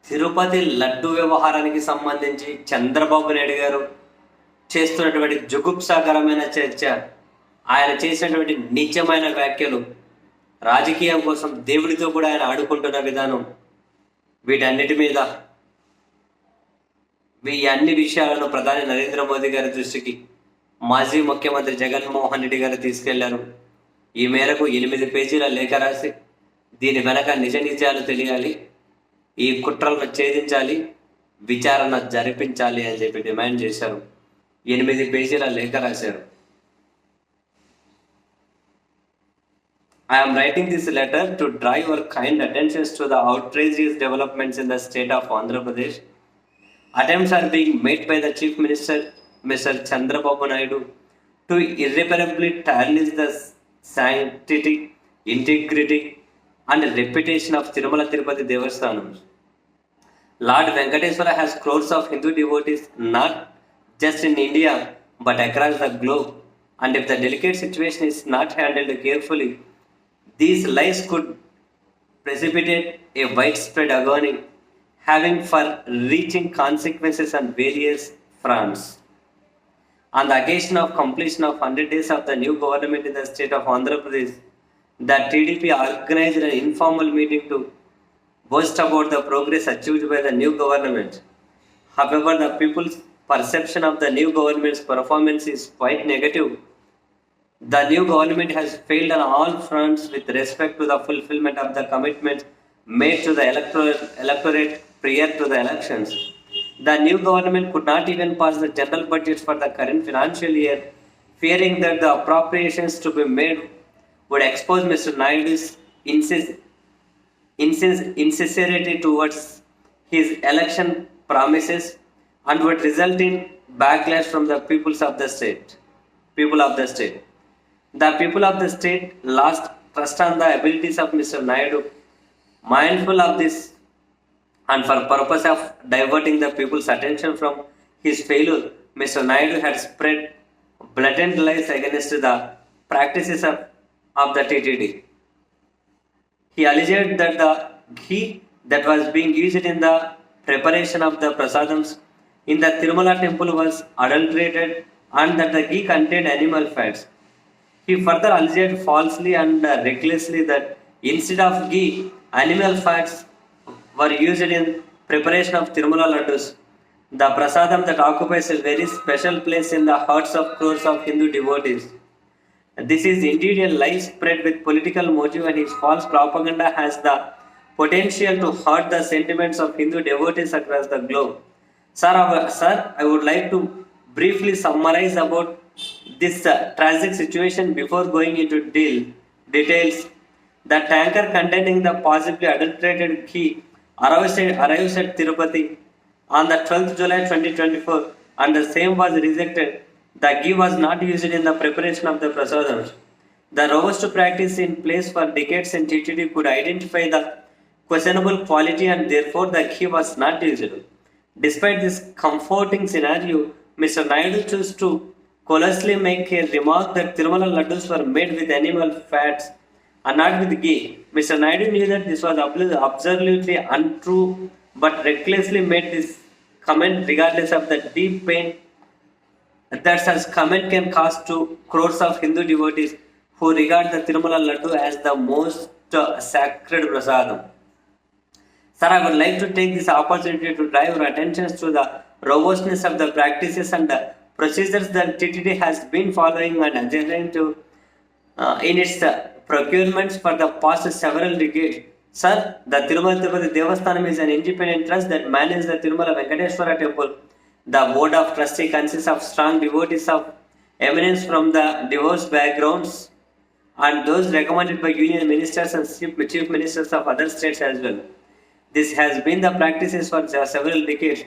తిరుపతి లడ్డు వ్యవహారానికి సంబంధించి చంద్రబాబు నాయుడు గారు చేస్తున్నటువంటి జుగుప్సాకరమైన చర్చ, ఆయన చేసినటువంటి నిజమైన వ్యాఖ్యలు, రాజకీయం కోసం దేవుడితో కూడా ఆయన ఆడుకుంటున్న విధానం, వీటన్నిటి మీద ఈ అన్ని విషయాలను ప్రధాని నరేంద్ర మోదీ గారి దృష్టికి మాజీ ముఖ్యమంత్రి జగన్మోహన్ రెడ్డి గారు తీసుకెళ్లారు. ఈ మేరకు 8 పేజీల లేఖ రాసి దీని వెనక నిజ నిజాలు తెలియాలి, ఈ కుట్రలను ఛేదించాలి, విచారణ జరిపించాలి అని చెప్పి డిమాండ్ చేశారు. 8 పేజీల లేఖ రాశారు. I am writing this letter to draw your kind attention to the outrageous developments in the state of Andhra Pradesh. Attempts are being made by the Chief Minister, Mr. Chandrababu Naidu, to irreparably tarnish the sanctity, integrity, and reputation of Tirumala Tirupati Devasthanam. Lord Venkateswara has crores of Hindu devotees not just in India but across the globe, and if the delicate situation is not handled carefully, these lies could precipitate a widespread agony, having far-reaching consequences on various fronts. On the occasion of completion of 100 days of the new government in the state of Andhra Pradesh, the TDP organized an informal meeting to boast about the progress achieved by the new government. However, the people's perception of the new government's performance is quite negative. The new government has failed on all fronts with respect to the fulfillment of the commitments made to the electorate prior to the elections. The new government could not even pass the general budget for the current financial year, fearing that the appropriations to be made would expose Mr. Naidu's insincerity towards his election promises and would result in backlash from the people of the state. The people of the state lost trust on the abilities of Mr. Naidu. Mindful of this, and for purpose of diverting the people's attention from his failure, Mr. Naidu had spread blatant lies against the practices of the TTD. He alleged that the ghee that was being used in the preparation of the prasadams in the Tirumala temple was adulterated and that the ghee contained animal fats. He further alleged falsely and recklessly that instead of ghee, animal fats were used in preparation of Tirumala laddus, the prasadam that occupies a very special place in the hearts of crores of Hindu devotees. This is indeed a lie spread with political motive, and his false propaganda has the potential to hurt the sentiments of Hindu devotees across the globe. Sir, I would like to briefly summarize about this tragic situation before going into details. The tanker containing the possibly adulterated ghee arrives at Tirupati on the 12th July 2024, and the same was rejected. The ghee was not used in the preparation of the prasadams. The robust practice in place for decades in TTD could identify the questionable quality, and therefore the ghee was not used. Despite this comforting scenario, Mr. Naidu chose to callously make a remark that Tirumala laddus were made with animal fats and not with ghee. Mr. Naidu knew that this was absolutely untrue, but recklessly made this comment regardless of the deep pain that such comment can cause to crores of Hindu devotees who regard the Tirumala laddu as the most sacred prasadam. Sir, I would like to take this opportunity to draw your attention to the robustness of the practices and the procedures that TTD has been following and adhering to in its procurements for the past several decades. Sir, the Tirumala Tirupati Devasthanam is an independent trust that manages the Tirumala Venkateswara temple. The board of trustees consists of strong devotees of eminence from the diverse backgrounds and those recommended by union ministers and chief ministers of other states as well. This has been the practices for several decades.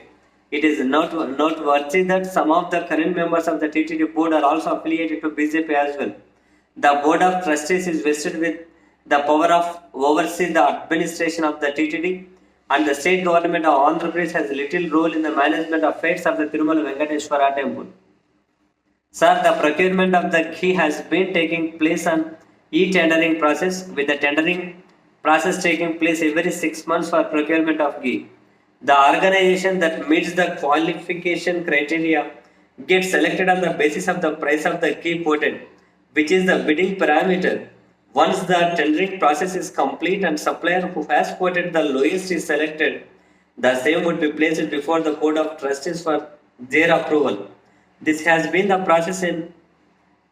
It is noteworthy that some of the current members of the TTD board are also affiliated to BJP as well. The board of trustees is vested with the power of oversee the administration of the TTD, and the state government of Andhra Pradesh has little role in the management of affairs of the Tirumala Venkateswara temple. Sir, the procurement of the ghee has been taking place on e-tendering process, with the tendering process taking place every 6 months for procurement of ghee. The organization that meets the qualification criteria gets selected on the basis of the price of the key quoted, which is the bidding parameter. Once the tendering process is complete and supplier who has quoted the lowest is selected, the same would be placed before the Board of Trustees for their approval. This has been the process in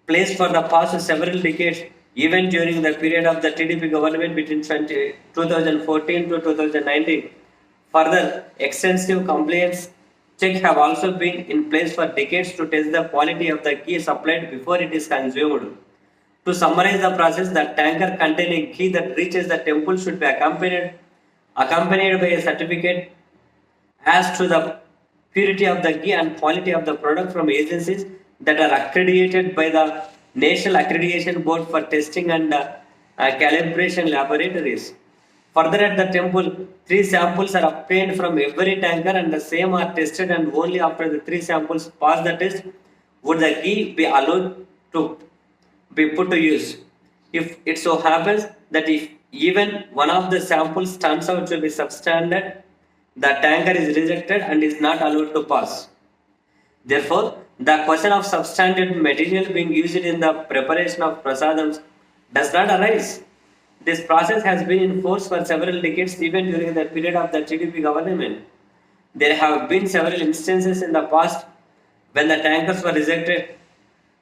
place for the past several decades, even during the period of the TDP government between 2014 to 2019. Further, extensive compliance checks have also been in place for decades to test the quality of the ghee supplied before it is consumed. To summarize the process, the tanker containing ghee that reaches the temple should be accompanied by a certificate as to the purity of the ghee and quality of the product from agencies that are accredited by the National Accreditation Board for Testing and Calibration Laboratories. Further, at the temple, 3 samples are obtained from every tanker and the same are tested, and only after the 3 samples pass the test would the ghee be allowed to be put to use. If it so happens that if even one of the samples turns out to be substandard, the tanker is rejected and is not allowed to pass. Therefore, the question of substandard material being used in the preparation of prasadams does not arise. This process has been in force for several decades, even during the period of the TDP government. There have been several instances in the past when the tankers were rejected.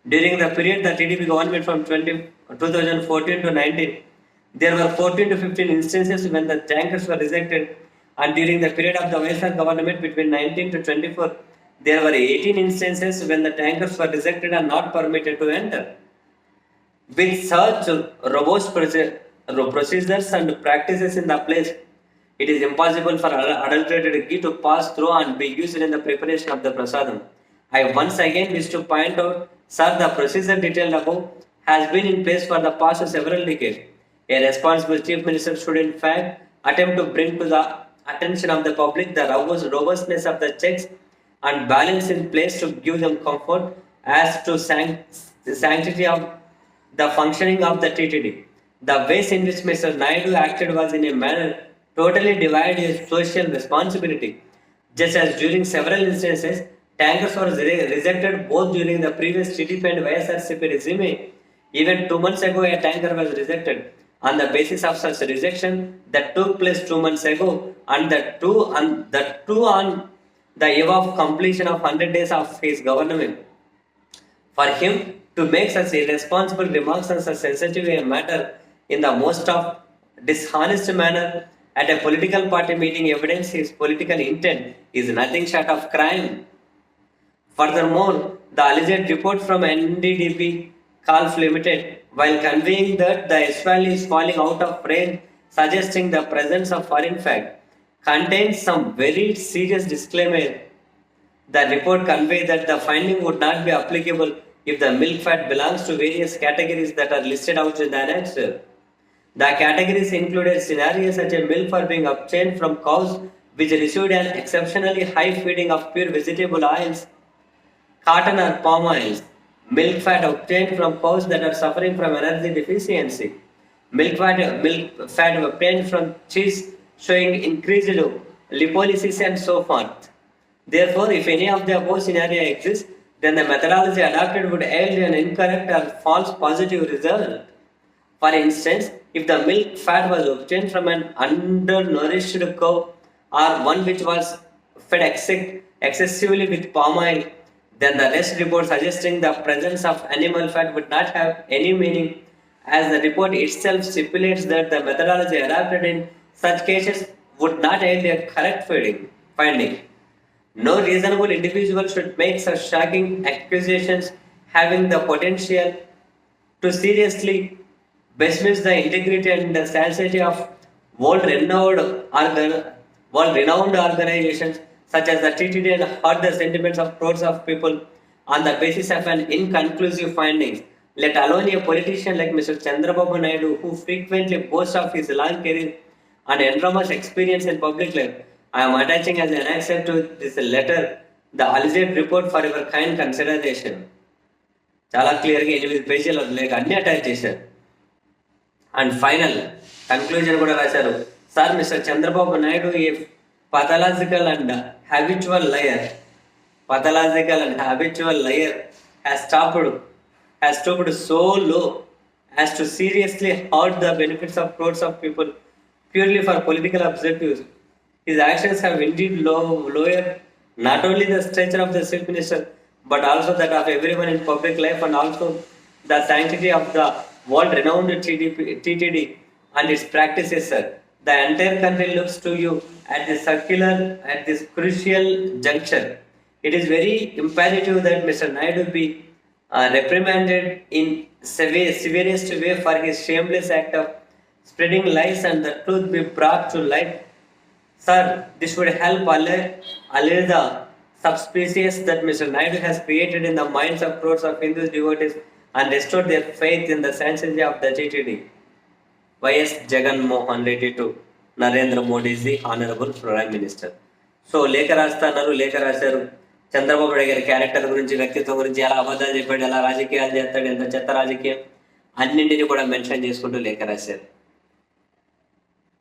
During the period the TDP government from 2014 to 19, there were 14 to 15 instances when the tankers were rejected, and during the period of the YSR government between 19 to 24, there were 18 instances when the tankers were rejected and not permitted to enter. With such robust procedures and practices in the place, it is impossible for adulterated ghee to pass through and be used in the preparation of the prasadam. I once again wish to point out, sir, the procedure detailed above has been in place for the past several decades. A responsible chief minister should in fact attempt to bring to the attention of the public the robustness of the checks and balance in place to give them comfort as to the sanctity of the functioning of the TTD. The ways in which Mr. Naidu acted was in a manner totally divided his social responsibility. Just as during several instances, tankers were rejected both during the previous TTP and YSRCP regime. Even 2 months ago, a tanker was rejected on the basis of such rejection that took place 2 months ago, and the two on the eve of completion of 100 days of his government. For him to make such irresponsible remarks on such sensitive a matter in the most of dishonest manner at a political party meeting evidence his political intent is nothing short of crime. Furthermore, the alleged report from NDDP Calf Limited, while conveying that the S-Valley is falling out of rain, suggesting the presence of foreign fat, contains some very serious disclaimer. The report conveys that the finding would not be applicable if the milk fat belongs to various categories that are listed out in the annex. The categories included scenarios such as milk for being obtained from cows which received an exceptionally high feeding of pure vegetable oils, cotton or palm oils, milk fat obtained from cows that are suffering from energy deficiency, milk fat obtained from cheese showing increased lipolysis and so forth. Therefore, if any of the above scenario exists, then the methodology adopted would yield an incorrect or false positive result. For instance, if the milk fat was obtained from an undernourished cow or one which was fed excessively with palm oil, then the rest report suggesting the presence of animal fat would not have any meaning, as the report itself stipulates that the methodology adopted in such cases would not yield a correct finding. No reasonable individual should make such shocking accusations having the potential to seriously besmirch the integrity and the sanctity of world-renowned organizations such as the TTD and hurt the sentiments of crores of people on the basis of an inconclusive findings, let alone a politician like Mr. Chandrababu Naidu, who frequently boasts of his long career and enormous experience in public life. I am attaching as an annexure to this letter the alleged report for your kind consideration. చాలా క్లియర్గా 8 పేజీలు లేక అన్ని attach చేశారు. And final conclusion కూడా రాశారు. Sir, mister Chandrababu Naidu A pathological and habitual liar, pathological and habitual liar has stooped so low as to seriously hurt the benefits of crores of people purely for political objectives. His actions have indeed lowered not only the stature of the chief minister but also that of everyone in public life, and also the sanctity of the world-renowned TTD and its practices, sir. The entire country looks to you at this crucial juncture. It is very imperative that Mr. Naidu be reprimanded in severest way for his shameless act of spreading lies and the truth be brought to light. Sir, this would help allay the subspecies that Mr. Naidu has created in the minds of crores of Hindu devotees and restore their faith in the sanctity of the TTD. YS Jagan Mohan Reddy to Narendra Modi is the Honorable Prime Minister. So లేఖ రాస్తున్నారు, లేఖ రాశారు. చంద్రబాబు నాయుడు గారి character గురించి, వ్యక్తిత్వం గురించి, ఎలా అబద్ధాలు చెప్పాడు, ఎలా రాజకీయాలు చేస్తాడు, ఎంత చెత్త రాజకీయం, అన్నింటినీ కూడా మెన్షన్ చేసుకుంటూ లేఖ రాశారు.